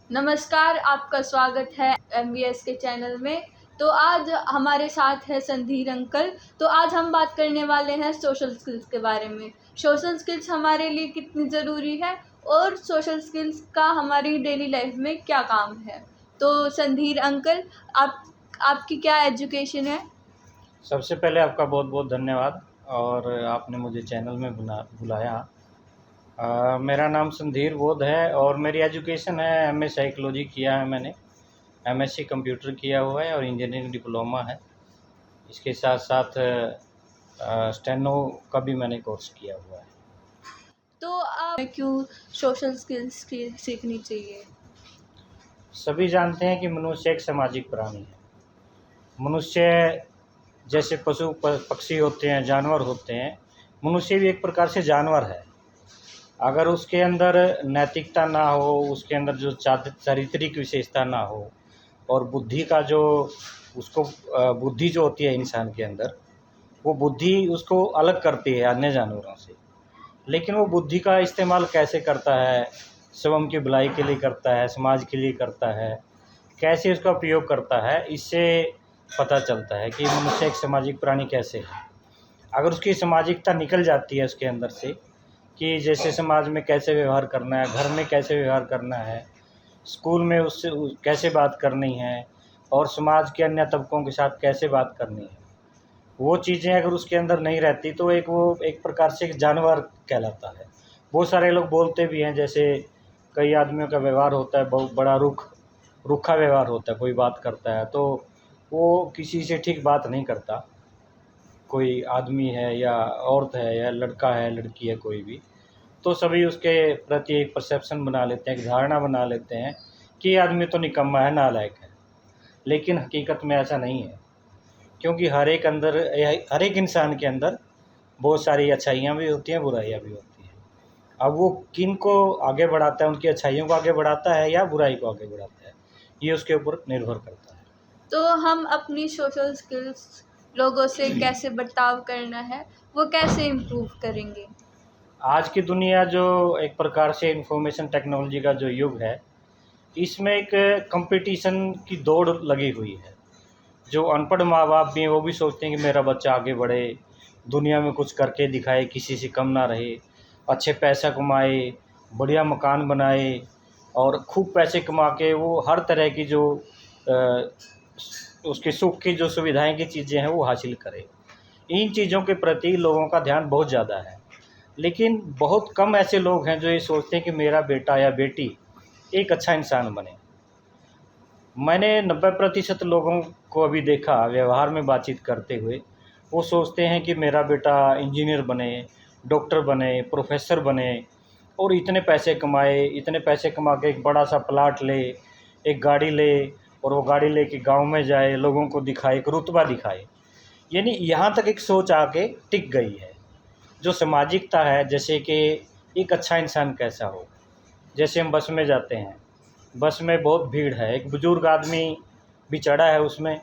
नमस्कार, आपका स्वागत है MBS के चैनल में। तो आज हमारे साथ है संधीर अंकल। तो आज हम बात करने वाले हैं सोशल स्किल्स के बारे में। सोशल स्किल्स हमारे लिए कितनी ज़रूरी है और सोशल स्किल्स का हमारी डेली लाइफ में क्या काम है। तो संधीर अंकल, आपकी क्या एजुकेशन है? सबसे पहले आपका बहुत बहुत धन्यवाद और आपने मुझे चैनल में बुलाया। मेरा नाम संधीर बोध है और मेरी एजुकेशन है MA साइकोलॉजी किया है मैंने, MSc कंप्यूटर किया हुआ है और इंजीनियरिंग डिप्लोमा है। इसके साथ साथ स्टेनो का भी मैंने कोर्स किया हुआ है। तो आप क्यों सोशल स्किल्स की सीखनी चाहिए? सभी जानते हैं कि मनुष्य एक सामाजिक प्राणी है। मनुष्य जैसे पशु पक्षी होते हैं, जानवर होते हैं, मनुष्य भी एक प्रकार से जानवर है। अगर उसके अंदर नैतिकता ना हो, उसके अंदर जो चारित्रिक विशेषता ना हो और बुद्धि का जो उसको बुद्धि जो होती है इंसान के अंदर, वो बुद्धि उसको अलग करती है अन्य जानवरों से। लेकिन वो बुद्धि का इस्तेमाल कैसे करता है, स्वयं की भलाई के लिए करता है, समाज के लिए करता है, कैसे उसका उपयोग करता है, इससे पता चलता है कि मनुष्य एक सामाजिक प्राणी कैसे है। अगर उसकी सामाजिकता निकल जाती है उसके अंदर से कि जैसे समाज में कैसे व्यवहार करना है, घर में कैसे व्यवहार करना है, स्कूल में उससे कैसे बात करनी है और समाज के अन्य तबकों के साथ कैसे बात करनी है, वो चीज़ें अगर उसके अंदर नहीं रहती तो वो एक प्रकार से एक जानवर कहलाता है। बहुत सारे लोग बोलते भी हैं, जैसे कई आदमियों का व्यवहार होता है बहुत बड़ा रूखा व्यवहार होता है। कोई बात करता है तो वो किसी से ठीक बात नहीं करता। कोई आदमी है या औरत है या लड़का है, लड़की है, कोई भी, तो सभी उसके प्रति एक परसेप्शन बना लेते हैं, एक धारणा बना लेते हैं कि ये आदमी तो निकम्मा है, नालायक है। लेकिन हकीकत में ऐसा नहीं है, क्योंकि हर एक इंसान के अंदर बहुत सारी अच्छाइयाँ भी होती हैं, बुराइयाँ भी होती हैं। अब वो किन को आगे बढ़ाता है, उनकी अच्छाइयों को आगे बढ़ाता है या बुराई को आगे बढ़ाता है, ये उसके ऊपर निर्भर करता है। तो हम अपनी सोशल स्किल्स लोगों से कैसे बर्ताव करना है, वो कैसे इम्प्रूव करेंगे? आज की दुनिया जो एक प्रकार से इंफॉर्मेशन टेक्नोलॉजी का जो युग है, इसमें एक कंपटीशन की दौड़ लगी हुई है। जो अनपढ़ माँ बाप भी हैं वो भी सोचते हैं कि मेरा बच्चा आगे बढ़े, दुनिया में कुछ करके दिखाए, किसी से कम ना रहे, अच्छे पैसा कमाए, बढ़िया मकान बनाए और खूब पैसे कमा के वो हर तरह की जो अ, उसके सुख की जो सुविधाएं की चीज़ें हैं वो हासिल करे। इन चीज़ों के प्रति लोगों का ध्यान बहुत ज़्यादा है, लेकिन बहुत कम ऐसे लोग हैं जो ये सोचते हैं कि मेरा बेटा या बेटी एक अच्छा इंसान बने। मैंने 90% लोगों को अभी देखा व्यवहार में बातचीत करते हुए, वो सोचते हैं कि मेरा बेटा इंजीनियर बने, डॉक्टर बने, प्रोफेसर बने और इतने पैसे कमा के एक बड़ा-सा प्लॉट ले, एक गाड़ी ले और वो गाड़ी लेके गाँव में जाए, लोगों को दिखाए, एक रुतबा दिखाए। यानी यहाँ तक एक सोच आके टिक गई है। जो सामाजिकता है, जैसे कि एक अच्छा इंसान कैसा हो। जैसे हम बस में जाते हैं, बस में बहुत भीड़ है, एक बुज़ुर्ग आदमी भी चढ़ा है उसमें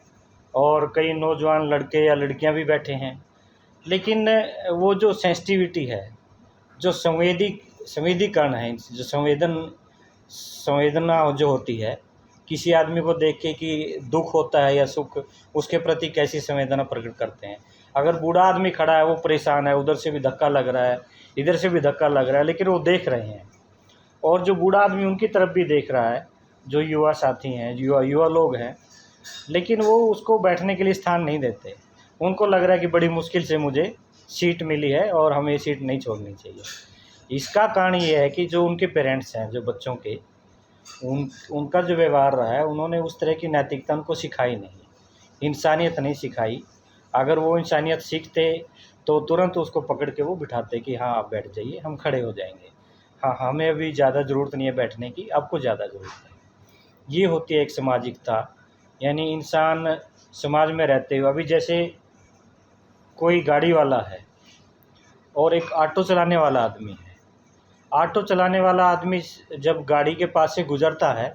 और कई नौजवान लड़के या लड़कियां भी बैठे हैं। लेकिन वो जो सेंसिटिविटी है, जो संवेदीकरण है, जो संवेदना जो होती है, किसी आदमी को देख के कि दुख होता है या सुख, उसके प्रति कैसी संवेदना प्रकट करते हैं। अगर बूढ़ा आदमी खड़ा है, वो परेशान है, उधर से भी धक्का लग रहा है, इधर से भी धक्का लग रहा है, लेकिन वो देख रहे हैं और जो बूढ़ा आदमी उनकी तरफ भी देख रहा है, जो युवा साथी हैं, युवा लोग हैं, लेकिन वो उसको बैठने के लिए स्थान नहीं देते। उनको लग रहा है कि बड़ी मुश्किल से मुझे सीट मिली है और हमें सीट नहीं छोड़नी चाहिए। इसका कारण ये है कि जो उनके पेरेंट्स हैं, जो बच्चों के, उनका जो व्यवहार रहा है, उन्होंने उस तरह की नैतिकता उनको सिखाई नहीं, इंसानियत नहीं सिखाई। अगर वो इंसानियत सीखते तो तुरंत उसको पकड़ के वो बिठाते कि हाँ आप बैठ जाइए, हम खड़े हो जाएंगे। हाँ, हमें अभी ज़्यादा ज़रूरत नहीं है बैठने की, आपको ज़्यादा ज़रूरत है। ये होती है एक सामाजिकता। यानी इंसान समाज में रहते हुए, अभी जैसे कोई गाड़ी वाला है और एक ऑटो चलाने वाला आदमी है। ऑटो चलाने वाला आदमी जब गाड़ी के पास से गुज़रता है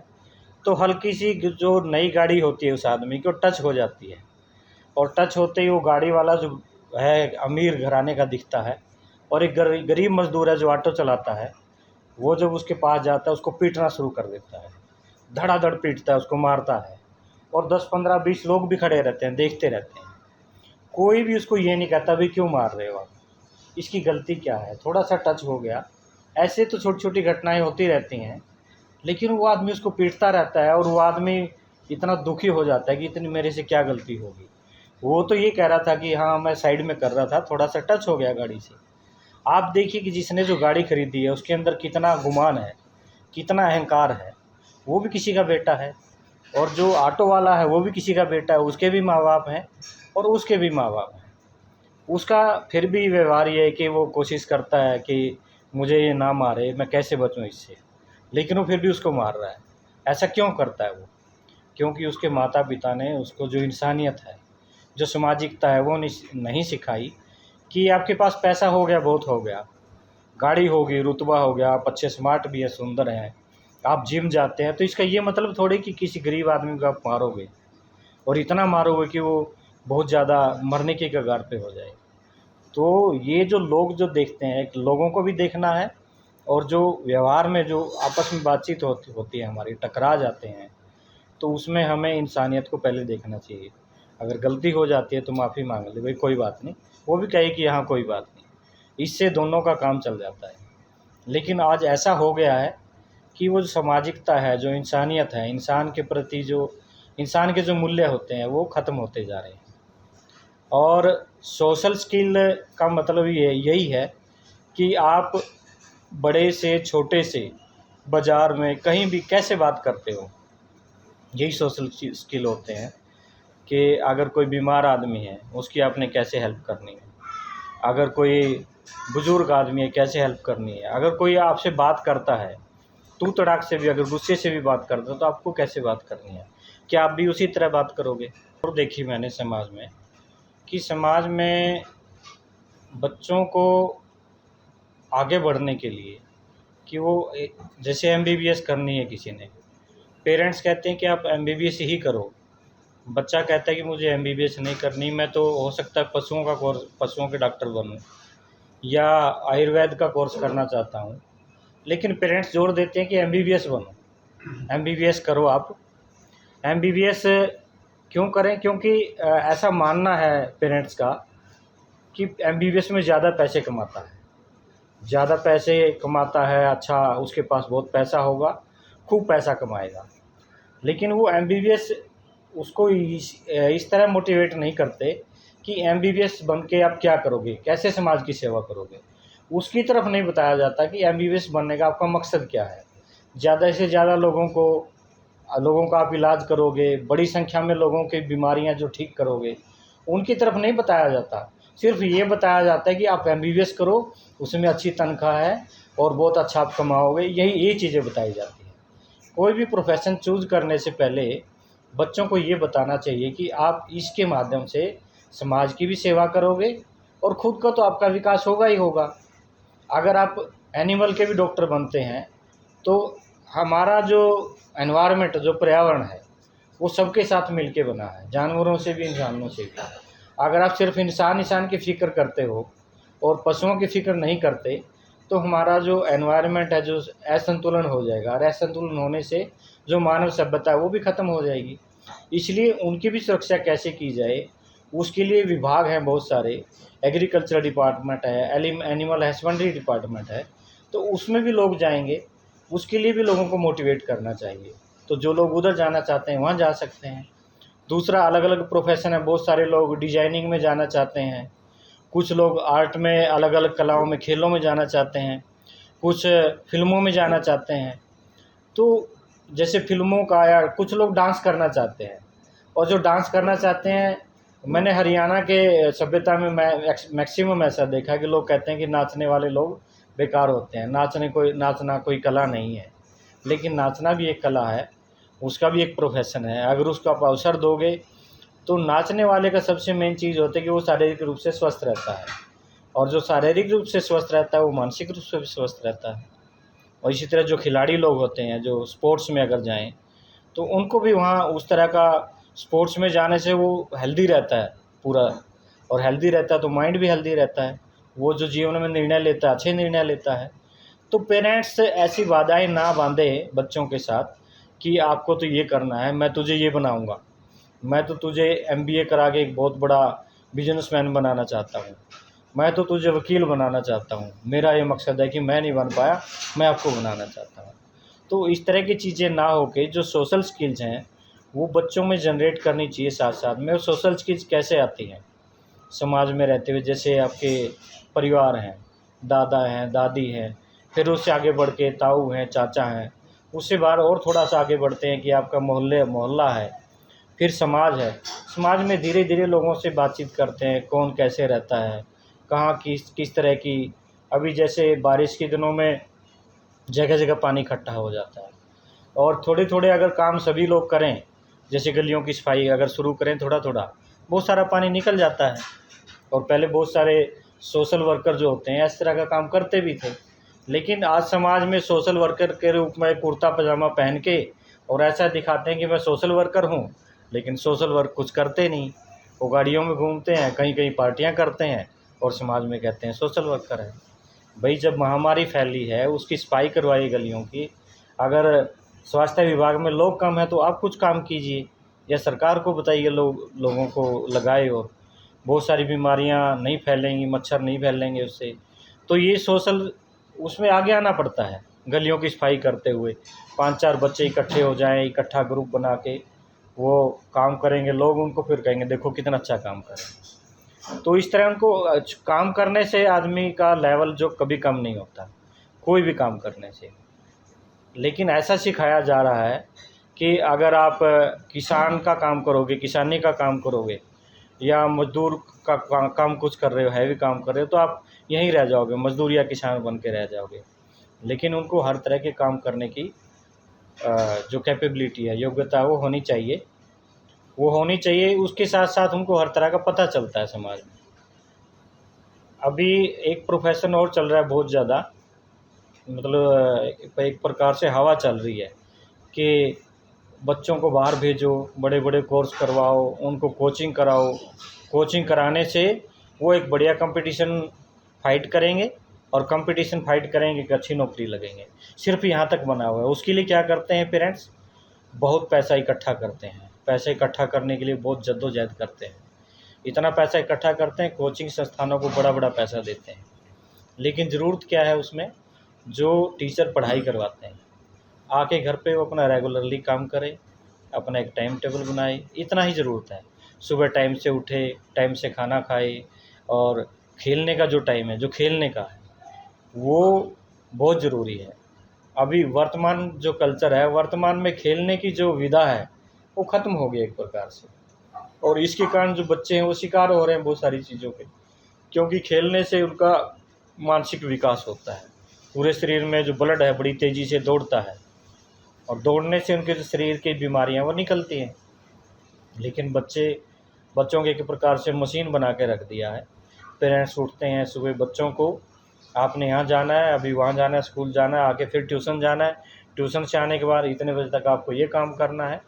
तो हल्की सी जो नई गाड़ी होती है उस आदमी की, वो टच हो जाती है और टच होते ही वो गाड़ी वाला जो है अमीर घराने का दिखता है और एक गरीब मज़दूर है जो ऑटो चलाता है, वो जब उसके पास जाता है उसको पीटना शुरू कर देता है। धड़ाधड़ पीटता है, उसको मारता है, और 10, 15, 20 लोग भी खड़े रहते हैं, देखते रहते हैं। कोई भी उसको ये नहीं कहता भाई क्यों मार रहे हो आप, इसकी गलती क्या है, थोड़ा सा टच हो गया। ऐसे तो छोटी छोटी घटनाएं होती रहती हैं, लेकिन वो आदमी उसको पीटता रहता है, और वो आदमी इतना दुखी हो जाता है कि इतनी मेरे से क्या गलती होगी। वो तो ये कह रहा था कि हाँ मैं साइड में कर रहा था, थोड़ा सा टच हो गया गाड़ी से। आप देखिए कि जिसने जो गाड़ी खरीदी है उसके अंदर कितना गुमान है, कितना अहंकार है। वो भी किसी का बेटा है, और जो ऑटो वाला है वो भी किसी का बेटा है, उसके भी माँ बाप हैं और उसके भी माँ बाप हैं। उसका फिर भी व्यवहार ये है कि वो कोशिश करता है कि मुझे ये ना मारे, मैं कैसे बचूं इससे, लेकिन वो फिर भी उसको मार रहा है। ऐसा क्यों करता है वो? क्योंकि उसके माता पिता ने उसको जो इंसानियत है, जो सामाजिकता है, वो नहीं सिखाई कि आपके पास पैसा हो गया, बहुत हो गया, गाड़ी होगी, रुतबा हो गया, आप अच्छे स्मार्ट भी हैं, सुंदर हैं, आप जिम जाते हैं, तो इसका ये मतलब थोड़ी कि किसी गरीब आदमी को आप मारोगे और इतना मारोगे कि वो बहुत ज़्यादा मरने की कगार पे हो जाए। तो ये जो लोग जो देखते हैं, एक लोगों को भी देखना है, और जो व्यवहार में जो आपस में बातचीत होती है हमारी, टकरा जाते हैं, तो उसमें हमें इंसानियत को पहले देखना चाहिए। अगर गलती हो जाती है तो माफ़ी मांग ले, भाई कोई बात नहीं, वो भी कहे कि हाँ कोई बात नहीं, इससे दोनों का काम चल जाता है। लेकिन आज ऐसा हो गया है कि वो जो सामाजिकता है, जो इंसानियत है, इंसान के प्रति जो इंसान के जो मूल्य होते हैं वो ख़त्म होते जा रहे हैं। और सोशल स्किल का मतलब ये यही है कि आप बड़े से छोटे से बाज़ार में कहीं भी कैसे बात करते हो, यही सोशल स्किल होते हैं। कि अगर कोई बीमार आदमी है उसकी आपने कैसे हेल्प करनी है, अगर कोई बुज़ुर्ग आदमी है कैसे हेल्प करनी है, अगर कोई आपसे बात करता है तू तड़ाक से भी, अगर गुस्से से भी बात करता है तो आपको कैसे बात करनी है, क्या आप भी उसी तरह बात करोगे? और देखी मैंने समाज में कि समाज में बच्चों को आगे बढ़ने के लिए कि वो जैसे MBBS करनी है किसी ने, पेरेंट्स कहते हैं कि आप MBBS ही करो, बच्चा कहता है कि मुझे MBBS नहीं करनी, मैं तो हो सकता है पशुओं का कोर्स, पशुओं के डॉक्टर बनूं या आयुर्वेद का कोर्स करना चाहता हूं, लेकिन पेरेंट्स जोर देते हैं कि MBBS बनो, MBBS करो आप। MBBS क्यों करें? क्योंकि ऐसा मानना है पेरेंट्स का कि MBBS में ज़्यादा पैसे कमाता है, ज़्यादा पैसे कमाता है, अच्छा उसके पास बहुत पैसा होगा, खूब पैसा कमाएगा। लेकिन वो MBBS उसको इस तरह मोटिवेट नहीं करते कि MBBS बन के आप क्या करोगे, कैसे समाज की सेवा करोगे। उसकी तरफ नहीं बताया जाता कि MBBS बनने का आपका मकसद क्या है। ज़्यादा से ज़्यादा लोगों का आप इलाज करोगे, बड़ी संख्या में लोगों की बीमारियां जो ठीक करोगे, उनकी तरफ नहीं बताया जाता। सिर्फ ये बताया जाता है कि आप MBBS करो, उसमें अच्छी तनख्वाह है और बहुत अच्छा आप कमाओगे, यही चीज़ें बताई जाती हैं। कोई भी प्रोफेशन चूज़ करने से पहले बच्चों को ये बताना चाहिए कि आप इसके माध्यम से समाज की भी सेवा करोगे और ख़ुद का तो आपका विकास होगा ही होगा। अगर आप एनिमल के भी डॉक्टर बनते हैं तो हमारा जो एनवायरनमेंट, जो पर्यावरण है, वो सबके साथ मिलके बना है, जानवरों से भी, इंसानों से भी। अगर आप सिर्फ इंसान की फ़िक्र करते हो और पशुओं की फ़िक्र नहीं करते तो हमारा जो एनवायरनमेंट है जो असंतुलन हो जाएगा, और असंतुलन होने से जो मानव सभ्यता है वो भी ख़त्म हो जाएगी। इसलिए उनकी भी सुरक्षा कैसे की जाए, उसके लिए विभाग हैं बहुत सारे, एग्रीकल्चर डिपार्टमेंट है, एनिमल हस्बेंड्री डिपार्टमेंट है, तो उसमें भी लोग जाएंगे, उसके लिए भी लोगों को मोटिवेट करना चाहिए। तो जो लोग उधर जाना चाहते हैं वहाँ जा सकते हैं। दूसरा, अलग अलग प्रोफेशन है, बहुत सारे लोग डिजाइनिंग में जाना चाहते हैं, कुछ लोग आर्ट में, अलग अलग कलाओं में, खेलों में जाना चाहते हैं, कुछ फिल्मों में जाना चाहते हैं। तो जैसे फिल्मों का, या कुछ लोग डांस करना चाहते हैं, और जो डांस करना चाहते हैं, मैंने हरियाणा के सभ्यता में मैक्सिमम ऐसा देखा कि लोग कहते हैं कि नाचने वाले लोग बेकार होते हैं, नाचना कोई कला नहीं है। लेकिन नाचना भी एक कला है, उसका भी एक प्रोफेशन है। अगर उसको आप अवसर दोगे तो नाचने वाले का सबसे मेन चीज़ होता है कि वो शारीरिक रूप से स्वस्थ रहता है, और जो शारीरिक रूप से स्वस्थ रहता है वो मानसिक रूप से भी स्वस्थ रहता है। और इसी तरह जो खिलाड़ी लोग होते हैं, जो स्पोर्ट्स में अगर जाएं, तो उनको भी वहाँ उस तरह का स्पोर्ट्स में जाने से वो हेल्दी रहता है पूरा, और हेल्दी रहता है तो माइंड भी हेल्दी रहता है, वो जो जीवन में निर्णय लेता है अच्छे निर्णय लेता है। तो पेरेंट्स ऐसी बाधाएं ना बांधे बच्चों के साथ कि आपको तो ये करना है, मैं तुझे ये बनाऊंगा, मैं तो तुझे एमबीए करा के एक बहुत बड़ा बिजनेसमैन बनाना चाहता हूँ, मैं तो तुझे वकील बनाना चाहता हूँ, मेरा ये मकसद है कि मैं नहीं बन पाया, मैं आपको बनाना चाहता हूँ। तो इस तरह की चीज़ें ना हो के जो सोशल स्किल्स हैं वो बच्चों में जनरेट करनी चाहिए। साथ साथ में वो सोशल स्किल्स कैसे आती हैं समाज में रहते हुए, जैसे आपके परिवार हैं, दादा हैं, दादी हैं, फिर उससे आगे बढ़ के ताऊ हैं, चाचा हैं, उससे बाहर और थोड़ा सा आगे बढ़ते हैं कि आपका मोहल्ला है, फिर समाज है। समाज में धीरे धीरे लोगों से बातचीत करते हैं, कौन कैसे रहता है, कहाँ किस तरह की। अभी जैसे बारिश के दिनों में जगह जगह पानी इकट्ठा हो जाता है, और थोड़े थोड़े अगर काम सभी लोग करें, जैसे गलियों की सफाई अगर शुरू करें थोड़ा थोड़ा, बहुत सारा पानी निकल जाता है। और पहले बहुत सारे सोशल वर्कर जो होते हैं इस तरह का काम करते भी थे, लेकिन आज समाज में सोशल वर्कर के रूप में कुर्ता पजामा पहन के और ऐसा दिखाते हैं कि मैं सोशल वर्कर हूँ, लेकिन सोशल वर्क कुछ करते नहीं। वो गाड़ियों में घूमते हैं, कहीं कहीं पार्टियाँ करते हैं और समाज में कहते हैं सोशल वर्कर है। भाई जब महामारी फैली है उसकी सफाई करवाई गलियों की, अगर स्वास्थ्य विभाग में लोग कम हैं तो आप कुछ काम कीजिए, या सरकार को बताइए लोगों को लगाए, और बहुत सारी बीमारियां नहीं फैलेंगी, मच्छर नहीं फैलेंगे उससे। तो ये सोशल उसमें आगे आना पड़ता है। गलियों की सफाई करते हुए 5-4 बच्चे इकट्ठे हो जाएं, इकट्ठा ग्रुप बना के वो काम करेंगे, लोग उनको फिर कहेंगे देखो कितना अच्छा काम कर रहे हैं। तो इस तरह उनको काम करने से आदमी का लेवल जो कभी कम नहीं होता, कोई भी काम करने से। लेकिन ऐसा सिखाया जा रहा है कि अगर आप किसान का काम करोगे, किसानी का काम करोगे, या मजदूर का काम कुछ कर रहे हो, हैवी काम कर रहे हो, तो आप यहीं रह जाओगे, मजदूर या किसान बन के रह जाओगे। लेकिन उनको हर तरह के काम करने की जो कैपेबिलिटी है, योग्यता, वो होनी चाहिए, वो होनी चाहिए। उसके साथ साथ उनको हर तरह का पता चलता है समाज में। अभी एक प्रोफेशन और चल रहा है बहुत ज़्यादा, मतलब एक प्रकार से हवा चल रही है कि बच्चों को बाहर भेजो, बड़े बड़े कोर्स करवाओ, उनको कोचिंग कराओ, कोचिंग कराने से वो एक बढ़िया कंपटीशन फाइट करेंगे, और कंपटीशन फाइट करेंगे कि अच्छी नौकरी लगेंगे। सिर्फ यहाँ तक बना हुआ है। उसके लिए क्या करते हैं पेरेंट्स, बहुत पैसा इकट्ठा करते हैं, पैसे इकट्ठा करने के लिए बहुत जद्दोजहद करते हैं, इतना पैसा इकट्ठा करते हैं, कोचिंग संस्थानों को बड़ा बड़ा पैसा देते हैं। लेकिन ज़रूरत क्या है उसमें, जो टीचर पढ़ाई करवाते हैं आके घर पे वो अपना रेगुलरली काम करे, अपना एक टाइम टेबल बनाए, इतना ही ज़रूरत है। सुबह टाइम से उठे, टाइम से खाना खाए, और खेलने का जो टाइम है, जो खेलने का है, वो बहुत ज़रूरी है। अभी वर्तमान जो कल्चर है, वर्तमान में खेलने की जो विधा है वो ख़त्म हो गई एक प्रकार से, और इसके कारण जो बच्चे हैं वो शिकार हो रहे हैं बहुत सारी चीज़ों के, क्योंकि खेलने से उनका मानसिक विकास होता है, पूरे शरीर में जो ब्लड है बड़ी तेज़ी से दौड़ता है, और दौड़ने से उनके जो शरीर की बीमारियां वो निकलती हैं। लेकिन बच्चों के एक प्रकार से मशीन बना के रख दिया है। पेरेंट्स उठते हैं सुबह, बच्चों को आपने यहाँ जाना है, अभी वहाँ जाना है, स्कूल जाना है, आके फिर ट्यूशन जाना है, ट्यूशन से आने के बाद इतने बजे तक आपको ये काम करना है।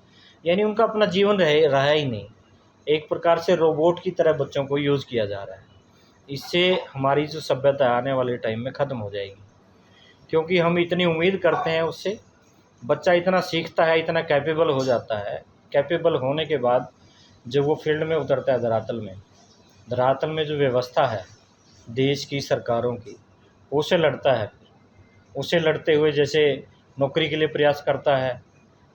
यानी उनका अपना जीवन रहा ही नहीं, एक प्रकार से रोबोट की तरह बच्चों को यूज़ किया जा रहा है। इससे हमारी जो सभ्यता आने वाले टाइम में ख़त्म हो जाएगी, क्योंकि हम इतनी उम्मीद करते हैं उससे। बच्चा इतना सीखता है, इतना कैपेबल हो जाता है, कैपेबल होने के बाद जब वो फील्ड में उतरता है, धरातल में जो व्यवस्था है देश की, सरकारों की, उससे लड़ता है। उससे लड़ते हुए जैसे नौकरी के लिए प्रयास करता है,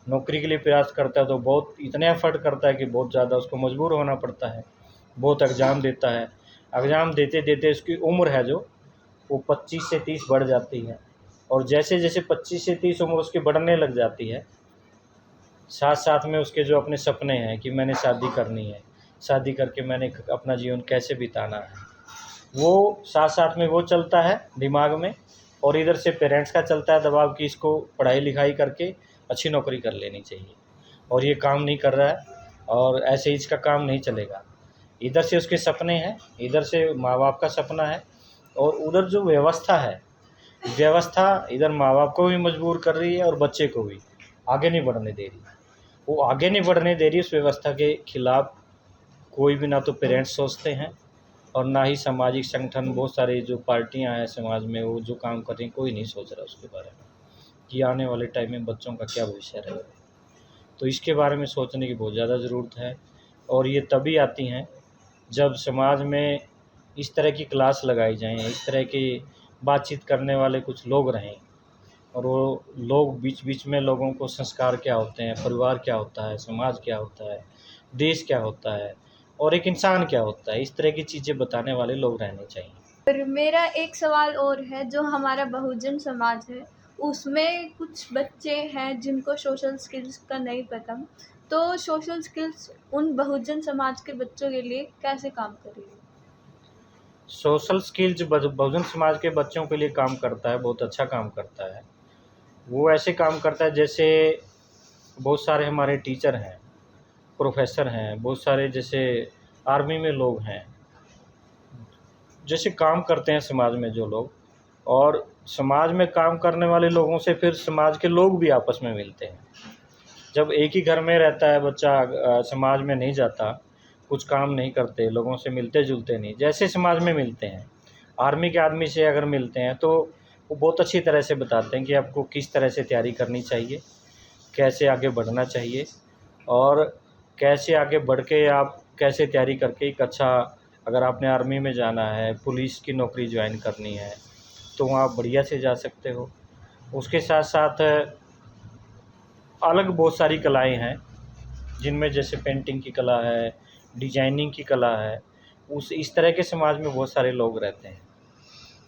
नौकरी के लिए प्रयास करता है तो बहुत इतने एफर्ट करता है कि बहुत ज़्यादा उसको मजबूर होना पड़ता है, बहुत एग्ज़ाम देता है। एग्ज़ाम देते देते उसकी उम्र है जो वो 25 से 30 बढ़ जाती है, और जैसे जैसे 25 से 30 उम्र उसकी बढ़ने लग जाती है, साथ साथ में उसके जो अपने सपने हैं कि मैंने शादी करनी है, शादी करके मैंने अपना जीवन कैसे बिताना है, वो साथ साथ में वो चलता है दिमाग में। और इधर से पेरेंट्स का चलता है दबाव कि इसको पढ़ाई लिखाई करके अच्छी नौकरी कर लेनी चाहिए, और ये काम नहीं कर रहा है, और ऐसे ही इसका काम नहीं चलेगा। इधर से उसके सपने हैं, इधर से माँ बाप का सपना है, और उधर जो व्यवस्था है, व्यवस्था इधर माँ बाप को भी मजबूर कर रही है और बच्चे को भी आगे नहीं बढ़ने दे रही। वो आगे नहीं बढ़ने दे रही, उस व्यवस्था के खिलाफ कोई भी ना तो पेरेंट्स सोचते हैं, और ना ही सामाजिक संगठन, बहुत सारे जो पार्टियां हैं समाज में वो जो काम कर रही हैं, कोई नहीं सोच रहा उसके बारे में कि आने वाले टाइम में बच्चों का क्या भविष्य रहेगा। तो इसके बारे में सोचने की बहुत ज़्यादा ज़रूरत है। और ये तभी आती हैं जब समाज में इस तरह की क्लास लगाई जाएँ, इस तरह की बातचीत करने वाले कुछ लोग रहें, और वो लोग बीच-बीच में लोगों को संस्कार क्या होते हैं, परिवार क्या होता है, समाज क्या होता है, देश क्या होता है और एक इंसान क्या होता है, इस तरह की चीज़ें बताने वाले लोग रहने चाहिए। और मेरा एक सवाल और है, जो हमारा बहुजन समाज है उसमें कुछ बच्चे हैं जिनको सोशल स्किल्स का नहीं पता, तो सोशल स्किल्स उन बहुजन समाज के बच्चों के लिए कैसे काम करेगी? सोशल स्किल्स बहुजन समाज के बच्चों के लिए काम करता है, बहुत अच्छा काम करता है। वो ऐसे काम करता है जैसे बहुत सारे हमारे टीचर हैं, प्रोफ़ेसर हैं, बहुत सारे जैसे आर्मी में लोग हैं, जैसे काम करते हैं समाज में जो लोग, और समाज में काम करने वाले लोगों से फिर समाज के लोग भी आपस में मिलते हैं। जब एक ही घर में रहता है बच्चा, समाज में नहीं जाता, कुछ काम नहीं करते, लोगों से मिलते-जुलते नहीं, जैसे समाज में मिलते हैं, आर्मी के आदमी से अगर मिलते हैं तो वो बहुत अच्छी तरह से बताते हैं कि आपको किस तरह से तैयारी करनी चाहिए, कैसे आगे बढ़ना चाहिए और कैसे आगे बढ़ के आप कैसे तैयारी करके एक अच्छा, अगर आपने आर्मी में जाना है, पुलिस की नौकरी ज्वाइन करनी है, तो वहाँ आप बढ़िया से जा सकते हो। उसके साथ-साथ अलग बहुत सारी कलाएँ हैं, जिनमें जैसे पेंटिंग की कला है, डिजाइनिंग की कला है, उस इस तरह के समाज में बहुत सारे लोग रहते हैं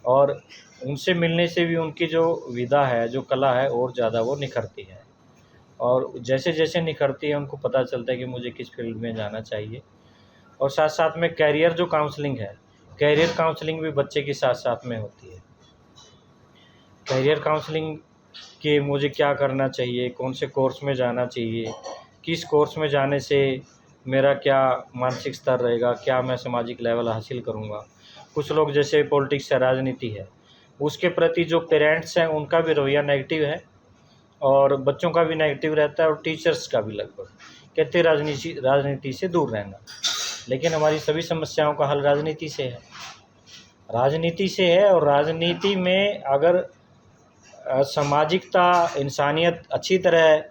और उनसे मिलने से भी उनकी जो विधा है, जो कला है और ज़्यादा वो निखरती है और जैसे-जैसे निखरती है उनको पता चलता है कि मुझे किस फ़ील्ड में जाना चाहिए। और साथ-साथ में करियर जो काउंसलिंग है, करियर काउंसलिंग भी बच्चे के साथ-साथ में होती है। करियर काउंसलिंग कि मुझे क्या करना चाहिए, कौन से कोर्स में जाना चाहिए, किस कोर्स में जाने से मेरा क्या मानसिक स्तर रहेगा, क्या मैं सामाजिक लेवल हासिल करूँगा। कुछ लोग जैसे पॉलिटिक्स है, राजनीति है, उसके प्रति जो पेरेंट्स हैं उनका भी रवैया नेगेटिव है और बच्चों का भी नेगेटिव रहता है और टीचर्स का भी लगभग। कहते हैं राजनीति से दूर रहना, लेकिन हमारी सभी समस्याओं का हल राजनीति से है। राजनीति से है और राजनीति में अगर सामाजिकता, इंसानियत अच्छी तरह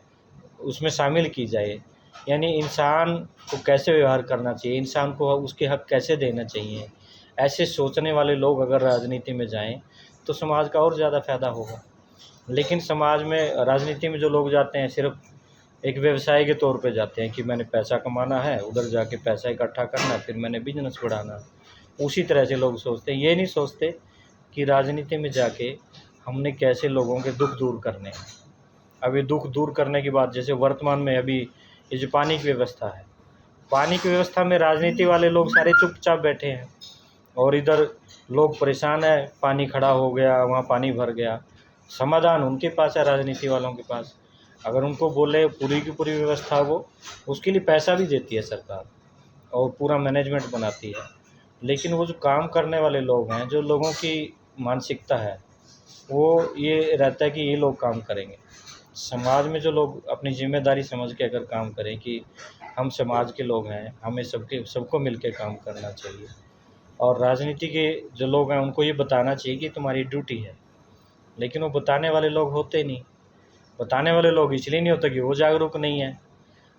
उसमें शामिल की जाए, यानी इंसान को कैसे व्यवहार करना चाहिए, इंसान को उसके हक़ कैसे देना चाहिए, ऐसे सोचने वाले लोग अगर राजनीति में जाएँ, तो समाज का और ज़्यादा फ़ायदा होगा। लेकिन समाज में राजनीति में जो लोग जाते हैं, सिर्फ़ एक व्यवसाय के तौर पे जाते हैं कि मैंने पैसा कमाना है, उधर जाके पैसा इकट्ठा करना है, फिर मैंने बिज़नेस बढ़ाना है। उसी तरह से लोग सोचते हैं, ये नहीं सोचते कि राजनीति में जाके हमने कैसे लोगों के दुःख दूर करने हैं। अब ये दुःख दूर करने की बात, जैसे वर्तमान में अभी ये जो पानी की व्यवस्था है, पानी की व्यवस्था में राजनीति वाले लोग सारे चुपचाप बैठे हैं और इधर लोग परेशान हैं, पानी खड़ा हो गया, वहाँ पानी भर गया। समाधान उनके पास है, राजनीति वालों के पास। अगर उनको बोले पूरी की पूरी व्यवस्था वो, उसके लिए पैसा भी देती है सरकार और पूरा मैनेजमेंट बनाती है। लेकिन वो जो काम करने वाले लोग हैं, जो लोगों की मानसिकता है, वो ये रहता है कि ये लोग काम करेंगे। समाज में जो लोग अपनी ज़िम्मेदारी समझ के अगर काम करें कि हम समाज के लोग हैं, हमें सबको मिल के काम करना चाहिए और राजनीति के जो लोग हैं उनको ये बताना चाहिए कि तुम्हारी ड्यूटी है। लेकिन वो बताने वाले लोग होते नहीं। बताने वाले लोग इसलिए नहीं होते कि वो जागरूक नहीं है,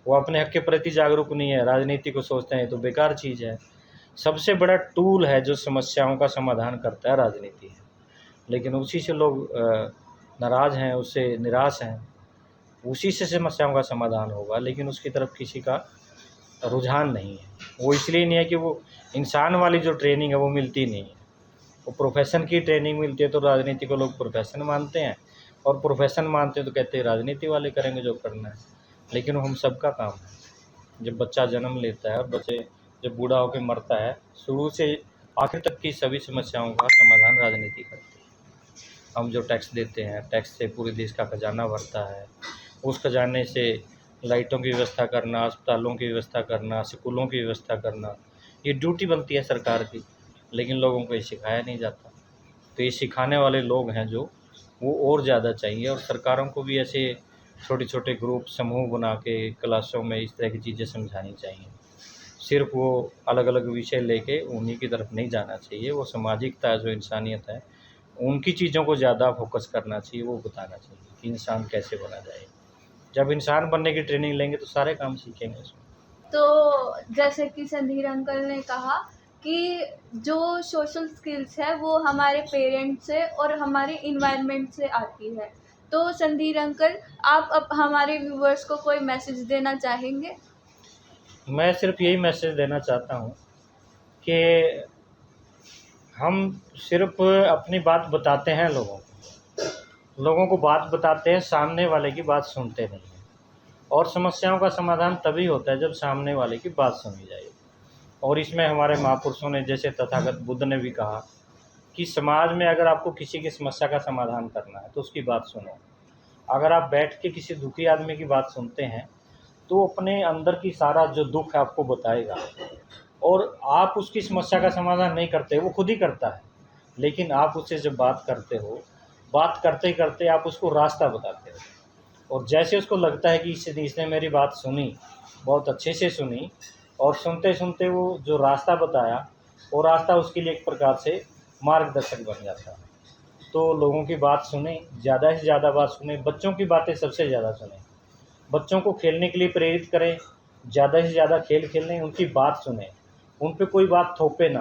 वो अपने हक़ के प्रति जागरूक नहीं है, राजनीति को सोचते हैं तो बेकार चीज़ है। सबसे बड़ा टूल है जो समस्याओं का समाधान करता है, राजनीति है। लेकिन उसी से लोग नाराज़ हैं, उससे निराश हैं, उसी से समस्याओं का समाधान होगा, लेकिन उसकी तरफ किसी का रुझान नहीं है। वो इसलिए नहीं है कि वो इंसान वाली जो ट्रेनिंग है वो मिलती नहीं है। वो प्रोफ़ेशन की ट्रेनिंग मिलती है तो राजनीति को लोग प्रोफ़ेशन मानते हैं और प्रोफ़ेशन मानते हैं तो कहते हैं राजनीति वाले करेंगे जो करना है। लेकिन वो हम सबका काम है। जब बच्चा जन्म लेता है और बच्चे जब बूढ़ा होकर मरता है, शुरू से आखिर तक की सभी समस्याओं का समाधान राजनीति करती है। हम जो टैक्स देते हैं, टैक्स से पूरे देश का खजाना भरता है, उस खजाने से लाइटों की व्यवस्था करना, अस्पतालों की व्यवस्था करना, स्कूलों की व्यवस्था करना, ये ड्यूटी बनती है सरकार की, लेकिन लोगों को ये सिखाया नहीं जाता। तो ये सिखाने वाले लोग हैं जो, वो और ज़्यादा चाहिए और सरकारों को भी ऐसे छोटे-छोटे ग्रुप, समूह बना के क्लासों में इस तरह की चीज़ें समझानी चाहिए। सिर्फ़ वो अलग-अलग विषय लेके उन्हीं की तरफ नहीं जाना चाहिए, वो सामाजिकता जो इंसानियत है, उनकी चीज़ों को ज़्यादा फ़ोकस करना चाहिए, वो बताना चाहिए कि इंसान कैसे बना जाए। जब इंसान बनने की ट्रेनिंग लेंगे तो सारे काम सीखेंगे उसमें। तो जैसे कि संधीर अंकल ने कहा कि जो सोशल स्किल्स है वो हमारे पेरेंट्स से और हमारे इन्वायरमेंट से आती है। तो संधीर अंकल, आप अब हमारे व्यूवर्स को कोई मैसेज देना चाहेंगे? मैं सिर्फ यही मैसेज देना चाहता हूँ कि हम सिर्फ अपनी बात बताते हैं लोगों को बात बताते हैं, सामने वाले की बात सुनते नहीं हैं। और समस्याओं का समाधान तभी होता है जब सामने वाले की बात सुनी जाए। और इसमें हमारे महापुरुषों ने, जैसे तथागत बुद्ध ने भी कहा कि समाज में अगर आपको किसी की समस्या का समाधान करना है तो उसकी बात सुनो। अगर आप बैठ के किसी दुखी आदमी की बात सुनते हैं तो अपने अंदर की सारा जो दुख है आपको बताएगा, और आप उसकी समस्या का समाधान नहीं करते, वो खुद ही करता है। लेकिन आप उससे जब बात करते हो, बात करते करते आप उसको रास्ता बताते हो, और जैसे उसको लगता है कि इसने मेरी बात सुनी, बहुत अच्छे से सुनी, और सुनते सुनते वो जो रास्ता बताया वो रास्ता उसके लिए एक प्रकार से मार्गदर्शक बन जाता है। तो लोगों की बात सुने, ज़्यादा से ज़्यादा बात सुने, बच्चों की बातें सबसे ज़्यादा सुने, बच्चों को खेलने के लिए प्रेरित करें, ज़्यादा से ज़्यादा खेल खेलें, उनकी बात सुने, उन पे कोई बात थोपे ना।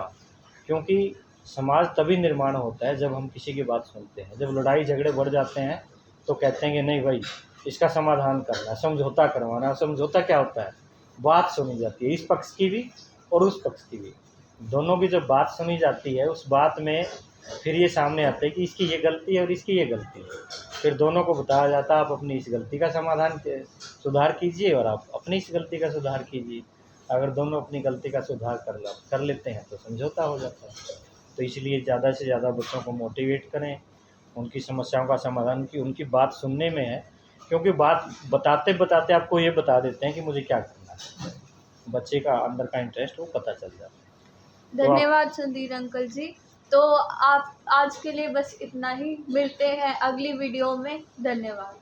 क्योंकि समाज तभी निर्माण होता है जब हम किसी की बात सुनते हैं। जब लड़ाई झगड़े बढ़ जाते हैं तो कहते हैं कि नहीं भाई, इसका समाधान करना, समझौता करवाना। समझौता क्या होता है? बात सुनी जाती है, इस पक्ष की भी और उस पक्ष की भी, दोनों की जब बात सुनी जाती है उस बात में फिर ये सामने आता है कि इसकी ये गलती है और इसकी ये गलती है। फिर दोनों को बताया जाता है आप अपनी इस गलती का सुधार कीजिए और आप अपनी इस गलती का सुधार कीजिए। अगर दोनों अपनी गलती का सुधार कर लेते हैं तो समझौता हो जाता है। तो इसलिए ज़्यादा से ज़्यादा बच्चों को मोटिवेट करें, उनकी समस्याओं का समाधान की उनकी बात सुनने में है। क्योंकि बात बताते बताते आपको ये बता देते हैं कि मुझे क्या करना है, बच्चे का अंदर का इंटरेस्ट वो पता चल जाता है। तो धन्यवाद संधीर अंकल जी। तो आप आज के लिए बस इतना ही, मिलते हैं अगली वीडियो में। धन्यवाद।